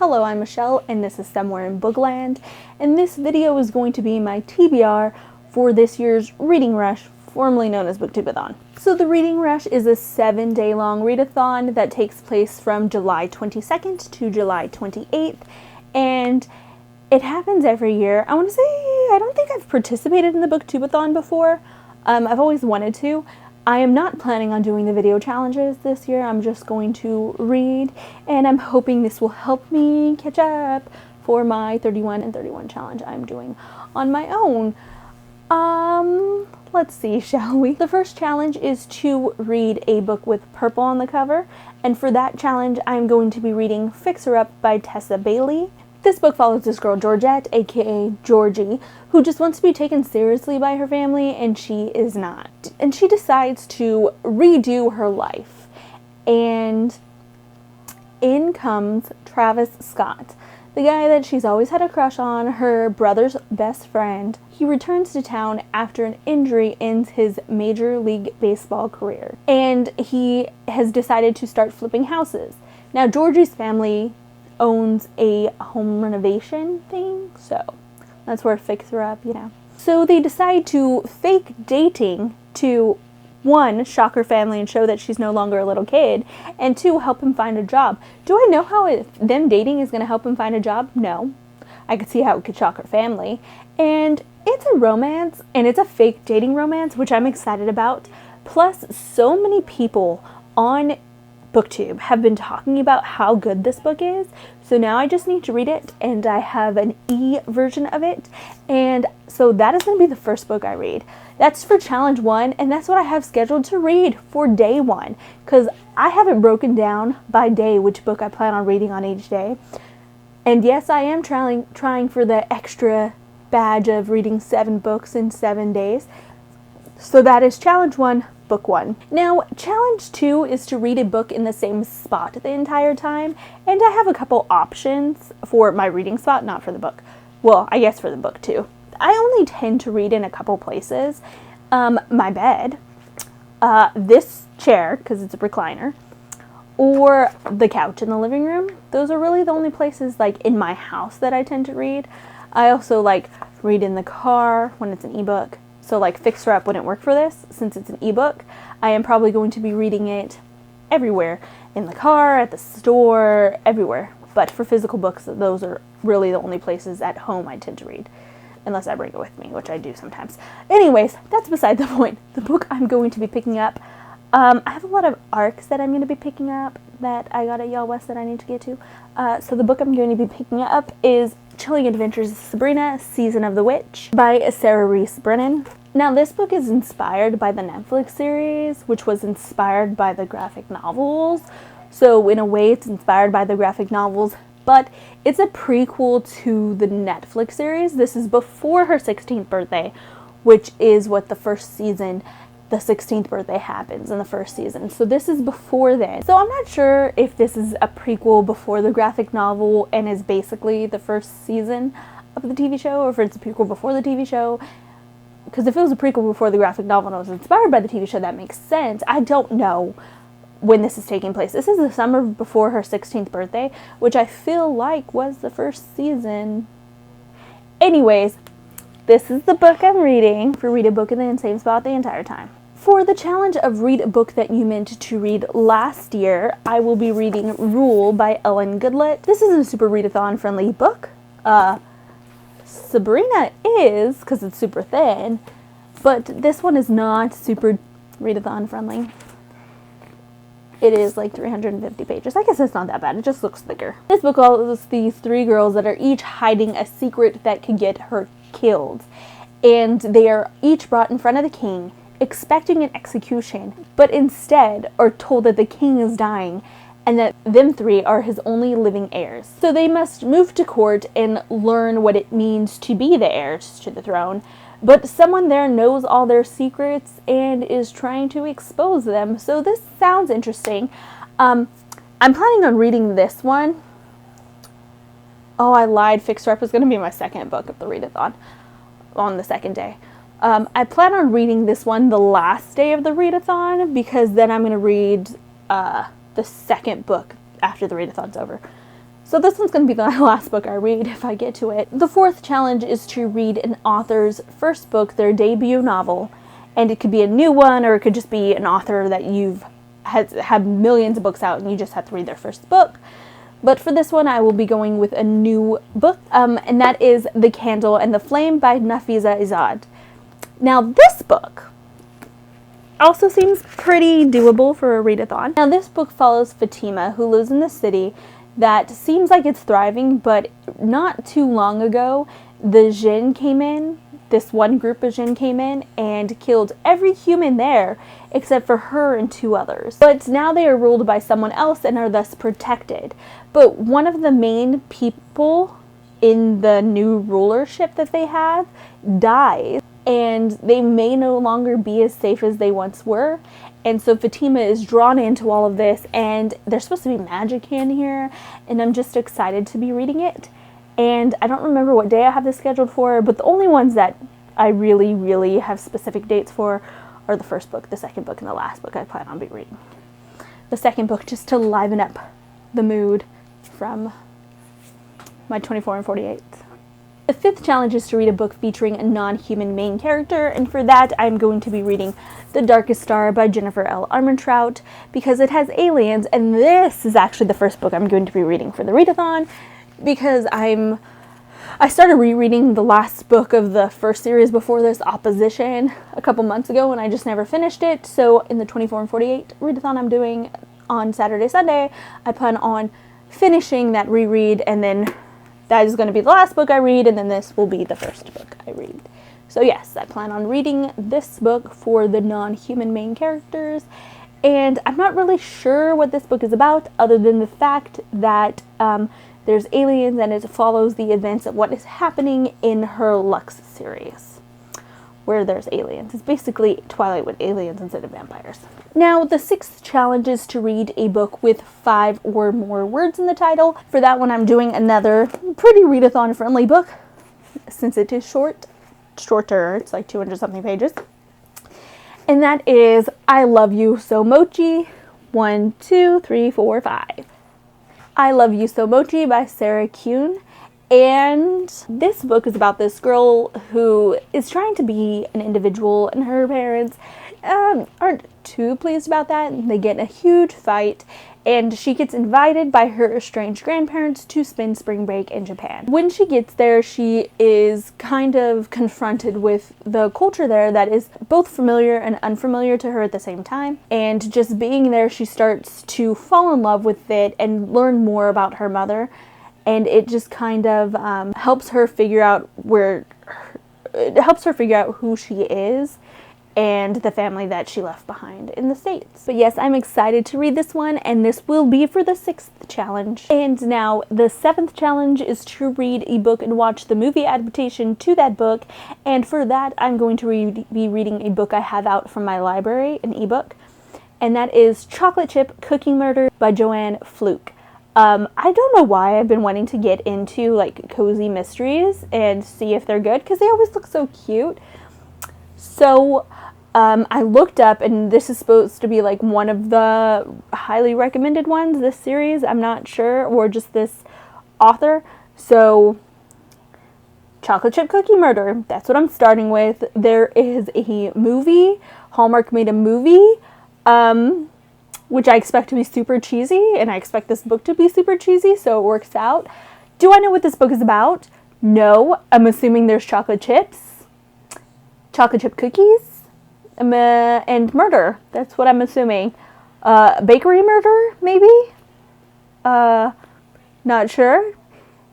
Hello, I'm Michelle, and this is Somewhere in Bookland, and this video is going to be my TBR for this year's Reading Rush, formerly known as BookTubeathon. So the Reading Rush is a 7-day long readathon that takes place from July 22nd to July 28th, and it happens every year. I want to say, I don't think I've participated in the BookTubeathon before. I've always wanted to. I am not planning on doing the video challenges this year. I'm just going to read, and I'm hoping this will help me catch up for my 31 and 31 challenge I'm doing on my own. Let's see, shall we? The first challenge is to read a book with purple on the cover, and for that challenge, I'm going to be reading Fixer Up by Tessa Bailey. This book follows this girl, Georgette, aka Georgie, who just wants to be taken seriously by her family, and she is not. And she decides to redo her life. And in comes Travis Scott, the guy that she's always had a crush on, her brother's best friend. He returns to town after an injury ends his Major League Baseball career. And he has decided to start flipping houses. Now, Georgie's family owns a home renovation thing, so that's where Fixer Up, you know. So they decide to fake dating to, one, shock her family and show that she's no longer a little kid, and two, help him find a job. Do I know how them dating is going to help him find a job? No. I could see how it could shock her family. And it's a romance, and it's a fake dating romance, which I'm excited about. Plus, so many people on BookTube have been talking about how good this book is, so now I just need to read it, and I have an e-version of it, and so that is going to be the first book I read. That's for challenge 1, and that's what I have scheduled to read for day 1, because I haven't broken down by day which book I plan on reading on each day. And yes, I am trying for the extra badge of reading 7 books in 7 days. So that is challenge 1, book 1. Now, challenge 2 is to read a book in the same spot the entire time, and I have a couple options for my reading spot, not for the book. Well, I guess for the book too. I only tend to read in a couple places. My bed, this chair, because it's a recliner, or the couch in the living room. Those are really the only places, like, in my house that I tend to read. I also, read in the car when it's an ebook. So, Fixer Up wouldn't work for this, since it's an ebook. I am probably going to be reading it everywhere. In the car, at the store, everywhere. But for physical books, those are really the only places at home I tend to read. Unless I bring it with me, which I do sometimes. Anyways, that's beside the point. The book I'm going to be picking up, I have a lot of arcs that I'm going to be picking up that I got at Y'all West that I need to get to. So the book I'm going to be picking up is Chilling Adventures of Sabrina, Season of the Witch by Sarah Reese Brennan. Now, this book is inspired by the Netflix series, which was inspired by the graphic novels. So in a way, it's inspired by the graphic novels, but it's a prequel to the Netflix series. This is before her 16th birthday, which is what the first season, the 16th birthday happens in the first season. So this is before then. So I'm not sure if this is a prequel before the graphic novel and is basically the first season of the TV show, or if it's a prequel before the TV show. Because if it was a prequel before the graphic novel and it was inspired by the TV show, that makes sense. I don't know when this is taking place. This is the summer before her 16th birthday, which I feel like was the first season. Anyways, this is the book I'm reading for Read a Book in the Same Spot the entire time. For the challenge of Read a Book That You Meant to Read Last Year, I will be reading Rule by Ellen Goodlett. This isn't a super readathon friendly book. Sabrina is, because it's super thin, but this one is not super readathon friendly. It is 350 pages. I guess it's not that bad. It just looks thicker. This book follows these 3 girls that are each hiding a secret that could get her killed. And they are each brought in front of the king, expecting an execution, but instead are told that the king is dying and that them 3 are his only living heirs. So they must move to court and learn what it means to be the heirs to the throne. But someone there knows all their secrets and is trying to expose them. So this sounds interesting. I'm planning on reading this one. Oh, I lied. Fixer Up is going to be my second book of the readathon on the second day. I plan on reading this one the last day of the readathon, because then I'm going to read the second book after the readathon's over. So this one's going to be the last book I read if I get to it. The fourth challenge is to read an author's first book, their debut novel. And it could be a new one, or it could just be an author that you've had millions of books out and you just have to read their first book. But for this one, I will be going with a new book, and that is The Candle and the Flame by Nafisa Izad. Now, this book also seems pretty doable for a readathon. Now, this book follows Fatima, who lives in the city that seems like it's thriving, but not too long ago, the Jinn came in. This one group of Jinn came in and killed every human there except for her and 2 others. But now they are ruled by someone else and are thus protected. But one of the main people in the new rulership that they have dies, and they may no longer be as safe as they once were. And so Fatima is drawn into all of this, and there's supposed to be magic in here, and I'm just excited to be reading it. And I don't remember what day I have this scheduled for, but the only ones that I really, really have specific dates for are the first book, the second book, and the last book I plan on reading. The second book just to liven up the mood from my 24 and 48. The fifth challenge is to read a book featuring a non-human main character, and for that I'm going to be reading The Darkest Star by Jennifer L. Armentrout because it has aliens, and this is actually the first book I'm going to be reading for the readathon because I started rereading the last book of the first series before this, Opposition, a couple months ago, and I just never finished it. So in the 24 and 48 readathon I'm doing on Saturday, Sunday, I plan on finishing that reread, and then that is going to be the last book I read, and then this will be the first book I read. So yes, I plan on reading this book for the non-human main characters, and I'm not really sure what this book is about other than the fact that there's aliens and it follows the events of what is happening in her Lux series, where there's aliens. It's basically Twilight with aliens instead of vampires. Now, the sixth challenge is to read a book with 5 or more words in the title. For that one, I'm doing another pretty readathon-friendly book, since it is shorter, it's like 200-something pages. And that is I Love You So Mochi, 1, 2, 3, 4, 5. I Love You So Mochi by Sarah Kuhn. And this book is about this girl who is trying to be an individual, and her parents aren't too pleased about that. They get in a huge fight, and she gets invited by her estranged grandparents to spend spring break in Japan. When she gets there, she is kind of confronted with the culture there that is both familiar and unfamiliar to her at the same time. And just being there, she starts to fall in love with it and learn more about her mother. And it just kind of helps her figure out who she is and the family that she left behind in the States. But yes, I'm excited to read this one, and this will be for the 6th challenge. And now the 7th challenge is to read a book and watch the movie adaptation to that book. And for that, I'm going to be reading a book I have out from my library, an ebook, and that is Chocolate Chip Cookie Murder by Joanne Fluke. I don't know why I've been wanting to get into like cozy mysteries and see if they're good, because they always look so cute. So I looked up, and this is supposed to be like one of the highly recommended ones, this series, I'm not sure, or just this author. So Chocolate Chip Cookie Murder, that's what I'm starting with. There is a movie, Hallmark made a movie, which I expect to be super cheesy, and I expect this book to be super cheesy, so it works out. Do I know what this book is about? No. I'm assuming there's chocolate chips, chocolate chip cookies, and murder. That's what I'm assuming. Bakery murder, maybe? Not sure.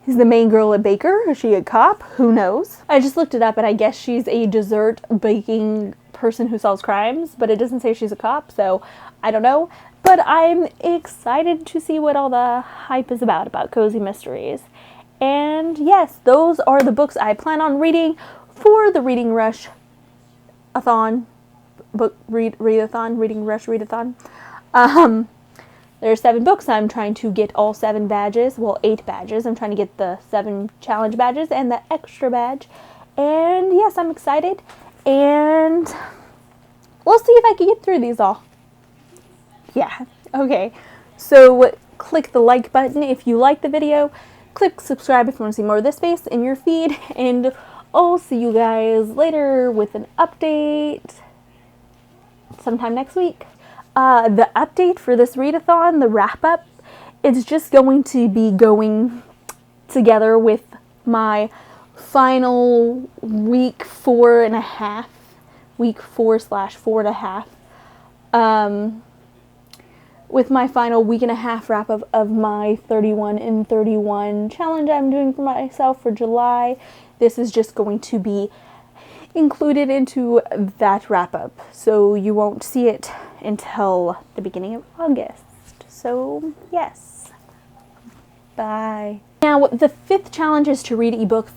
Is the main girl a baker? Is she a cop? Who knows? I just looked it up, and I guess she's a dessert baking person who solves crimes, but it doesn't say she's a cop, so I don't know. But I'm excited to see what all the hype is about cozy mysteries. And yes, those are the books I plan on reading for the Reading Rush Readathon. Reading Rush Readathon. There are 7 books. I'm trying to get all 7 badges. Well, 8 badges. I'm trying to get the 7 challenge badges and the extra badge. And yes, I'm excited. And we'll see if I can get through these all. Yeah, okay. So click the like button if you like the video, click subscribe if you want to see more of this space in your feed, and I'll see you guys later with an update sometime next week. The update for this readathon, the wrap-up, it's just going to be going together with my final week 4.5, week 4/4.5, with my final week and a half wrap-up of my 31 in 31 challenge I'm doing for myself for July. This is just going to be included into that wrap-up, so you won't see it until the beginning of August. So, yes. Bye. Now, the 5th challenge is to read ebook